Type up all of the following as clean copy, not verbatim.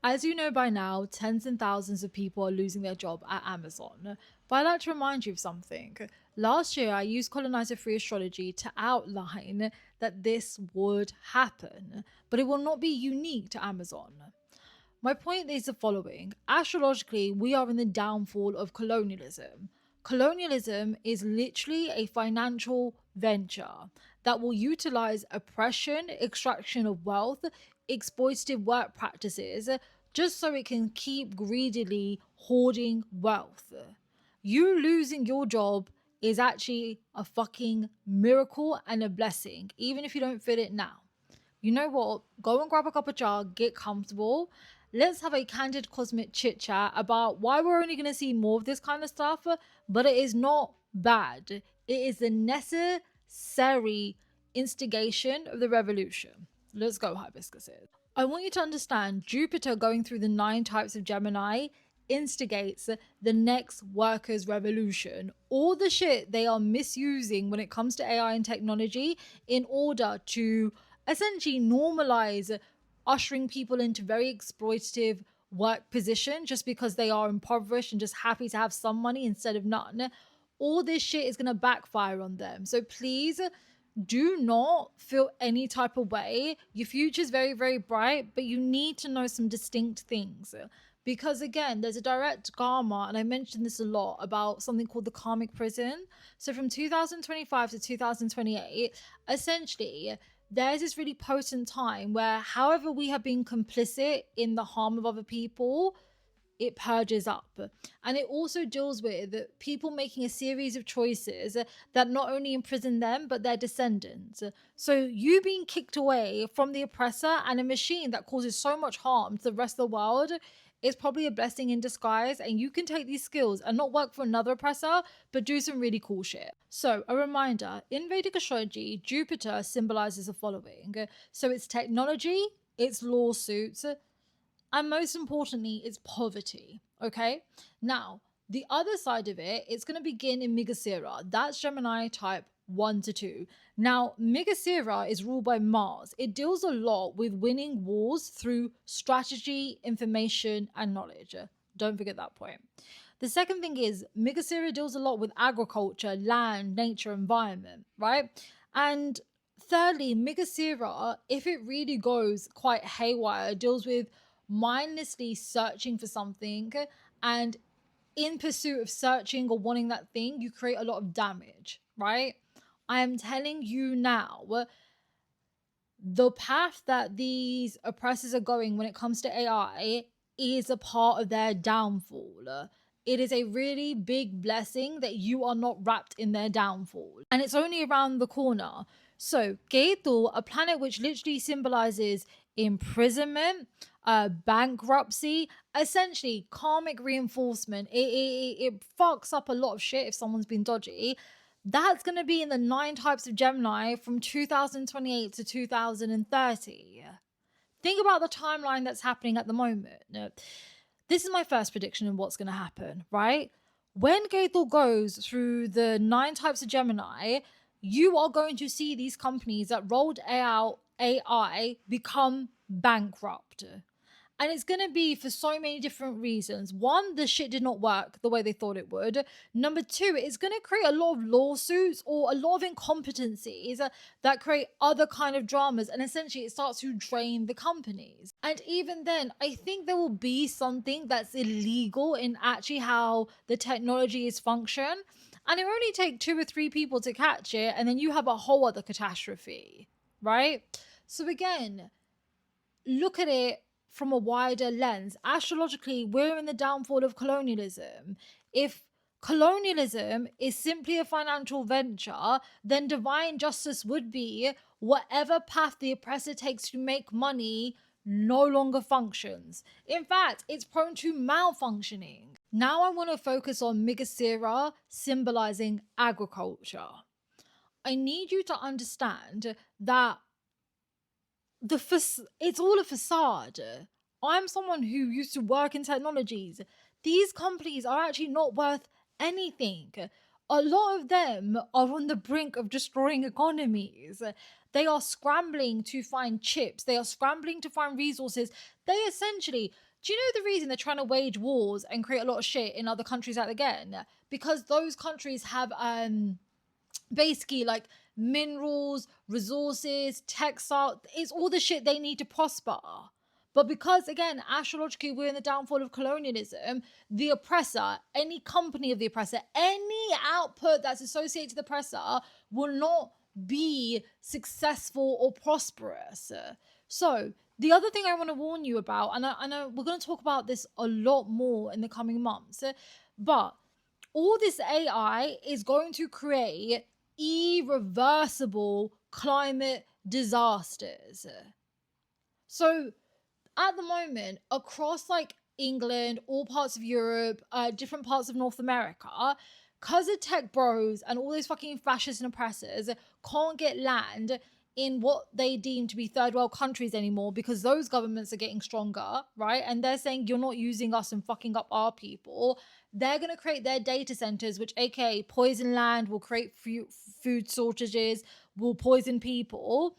As you know by now, tens and thousands of people are losing their job at Amazon. But I'd like to remind you of something. Last year, I used colonizer-free astrology to outline that this would happen, but it will not be unique to Amazon. My point is the following. Astrologically, we are in the downfall of colonialism. Colonialism is literally a financial venture that will utilize oppression, extraction of wealth, exploitative work practices, just so it can keep greedily hoarding wealth. You losing your job is actually a fucking miracle and a blessing, even if you don't feel it now. You know what? Go and grab a cup of chai, get comfortable. Let's have a candid cosmic chit chat about why we're only going to see more of this kind of stuff, but it is not bad. It is the necessary instigation of the revolution. Let's go, hibiscuses. I want you to understand Jupiter going through the 9 types of Gemini instigates the next workers' revolution. All the shit they are misusing when it comes to AI and technology in order to essentially normalize ushering people into very exploitative work position just because they are impoverished and just happy to have some money instead of none. All this shit is going to backfire on them. So please do not feel any type of way. Your future is very, very bright, but you need to know some distinct things. Because again, there's a direct karma, and I mentioned this a lot, about something called the karmic prison. So from 2025 to 2028, essentially, there's this really potent time where however we have been complicit in the harm of other people, it purges up. And it also deals with people making a series of choices that not only imprison them, but their descendants. So you being kicked away from the oppressor and a machine that causes so much harm to the rest of the world is probably a blessing in disguise, and you can take these skills and not work for another oppressor, but do some really cool shit. So a reminder, in Vedic astrology, Jupiter symbolizes the following. So it's technology, it's lawsuits, and most importantly, it's poverty. Okay? Now, the other side of it, it's going to begin in Mrigasira. That's Gemini type 1 to 2. Now, Mrigasira is ruled by Mars. It deals a lot with winning wars through strategy, information, and knowledge. Don't forget that point. The second thing is Mrigasira deals a lot with agriculture, land, nature, environment, right? And thirdly, Mrigasira, if it really goes quite haywire, deals with mindlessly searching for something, and in pursuit of searching or wanting that thing, you create a lot of damage, right? I am telling you now, the path that these oppressors are going when it comes to AI is a part of their downfall. It is a really big blessing that you are not wrapped in their downfall. And it's only around the corner. So, Ketu, a planet which literally symbolizes imprisonment, bankruptcy, essentially karmic reinforcement. It fucks up a lot of shit if someone's been dodgy. That's going to be in the 9 types of Gemini from 2028 to 2030. Think about the timeline that's happening at the moment. This is my first prediction of what's going to happen, right? When Gaethel goes through the 9 types of Gemini, you are going to see these companies that rolled out AI become bankrupt. And it's going to be for so many different reasons. One, the shit did not work the way they thought it would. Number 2, it's going to create a lot of lawsuits or a lot of incompetencies that create other kind of dramas. And essentially it starts to drain the companies. And even then, I think there will be something that's illegal in actually how the technology is function. And it will only take 2 or 3 people to catch it. And then you have a whole other catastrophe, right? So again, look at it from a wider lens. Astrologically, we're in the downfall of colonialism. If colonialism is simply a financial venture, then divine justice would be whatever path the oppressor takes to make money no longer functions. In fact, it's prone to malfunctioning. Now I want to focus on Mrigasira symbolizing agriculture. I need you to understand that it's all a facade. I'm someone who used to work in technologies. These companies are actually not worth anything. A lot of them are on the brink of destroying economies. They are scrambling to find chips. They are scrambling to find resources. They essentially, do you know the reason they're trying to wage wars and create a lot of shit in other countries out again? Because those countries have basically like minerals, resources, textile. It's all the shit they need to prosper. But because, again, astrologically, we're in the downfall of colonialism, the oppressor, any company of the oppressor, any output that's associated to the oppressor will not be successful or prosperous. So the other thing I want to warn you about, and I know we're going to talk about this a lot more in the coming months, but all this AI is going to create irreversible climate disasters. So at the moment, across like England, all parts of Europe, different parts of North America, because the tech bros and all those fucking fascists and oppressors can't get land in what they deem to be third world countries anymore, because those governments are getting stronger, right? And they're saying you're not using us and fucking up our people. They're going to create their data centers, which aka poison land, will create food shortages, will poison people.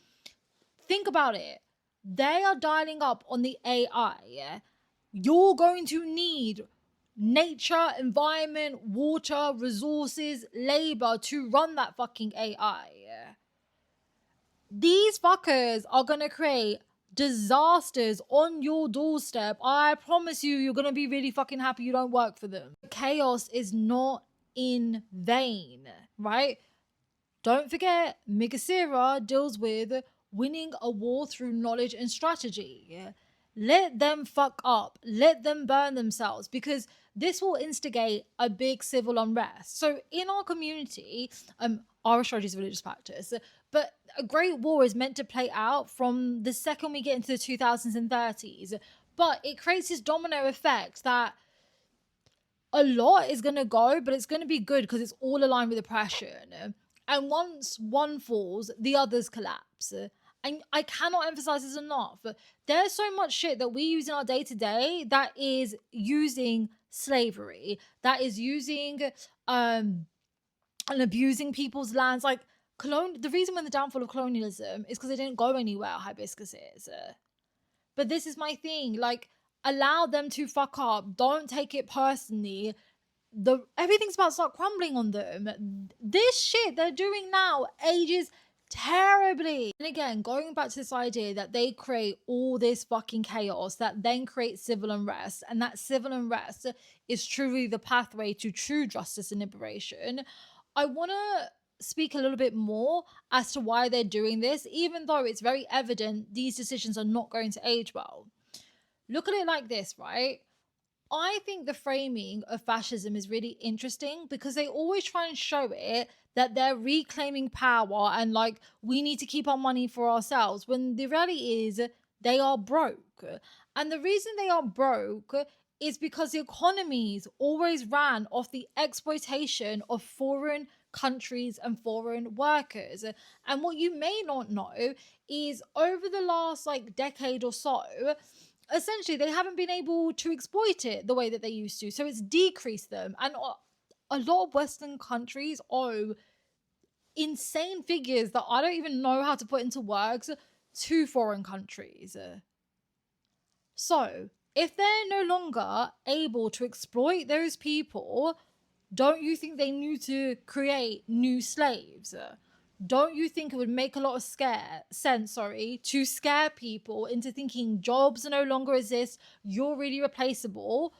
Think about it. They are dialing up on the AI. Yeah? You're going to need nature, environment, water, resources, labor to run that fucking AI. Yeah? These fuckers are going to create disasters on your doorstep. I promise you, you're going to be really fucking happy you don't work for them. Chaos is not in vain, right? Don't forget, Migasira deals with winning a war through knowledge and strategy. Let them fuck up. Let them burn themselves, because this will instigate a big civil unrest. So in our community, our astrology is a religious practice, but a great war is meant to play out from the second we get into the 2030s. But it creates this domino effect that a lot is going to go, but it's going to be good because it's all aligned with oppression. And once one falls, the others collapse. And I cannot emphasize this enough. There's so much shit that we use in our day-to-day that is using slavery, that is using and abusing people's lands. Like, the reason we're in the downfall of colonialism is because they didn't go anywhere, hibiscus is. But this is my thing. Like, allow them to fuck up. Don't take it personally. Everything's about to start crumbling on them. This shit they're doing now ages terribly. And again, going back to this idea that they create all this fucking chaos that then creates civil unrest, and that civil unrest is truly the pathway to true justice and liberation. I want to speak a little bit more as to why they're doing this, even though it's very evident these decisions are not going to age well. Look at it like this, right? I think the framing of fascism is really interesting because they always try and show it that they're reclaiming power and like we need to keep our money for ourselves, when the reality is they are broke. And the reason they are broke is because the economies always ran off the exploitation of foreign countries and foreign workers. And what you may not know is over the last like decade or so, essentially they haven't been able to exploit it the way that they used to. So it's decreased them. And a lot of Western countries owe insane figures that I don't even know how to put into words to foreign countries. So if they're no longer able to exploit those people, don't you think they need to create new slaves? Don't you think it would make a lot of sense to scare people into thinking jobs no longer exist, you're really replaceable,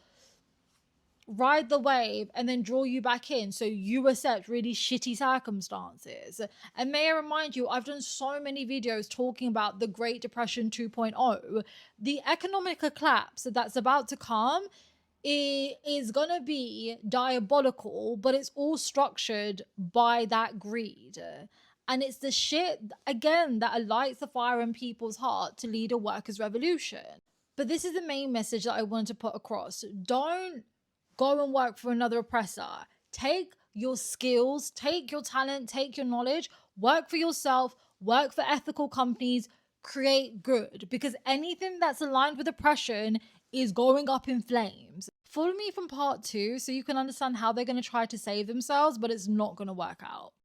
ride the wave, and then draw you back in so you accept really shitty circumstances? And may I remind you, I've done so many videos talking about the Great Depression 2.0. The economic collapse that's about to come is gonna be diabolical, but it's all structured by that greed. And it's the shit, again, that lights the fire in people's heart to lead a workers' revolution. But this is the main message that I want to put across. Don't go and work for another oppressor. Take your skills, take your talent, take your knowledge, work for yourself, work for ethical companies, create good. Because anything that's aligned with oppression is going up in flames. Follow me from part 2 so you can understand how they're going to try to save themselves, but it's not going to work out.